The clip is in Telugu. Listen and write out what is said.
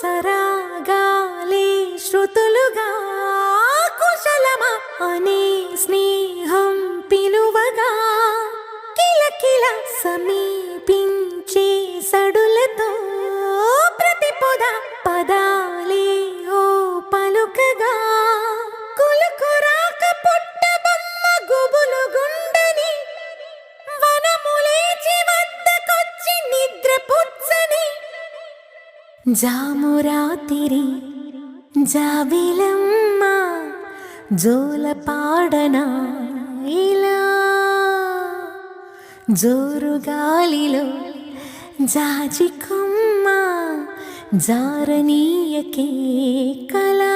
సరాగాలే శృతులుగా కుశలమా అనే స్నేహం పిలువగా కిలకిల సమీపించే సడులతో ప్రతి పొద పదాలే ఓ పలుకగా కులుకురాక పుట్టబొమ్మ గుబులు గుండని వనములేచి వద్దకొచ్చి నిద్ర పుచ్చని జామురాతిరి జాబిలమ్మ జోల పాడనా ఇలా జోరు గాలిలో జాజి కొమ్మ జారనీయకే కళా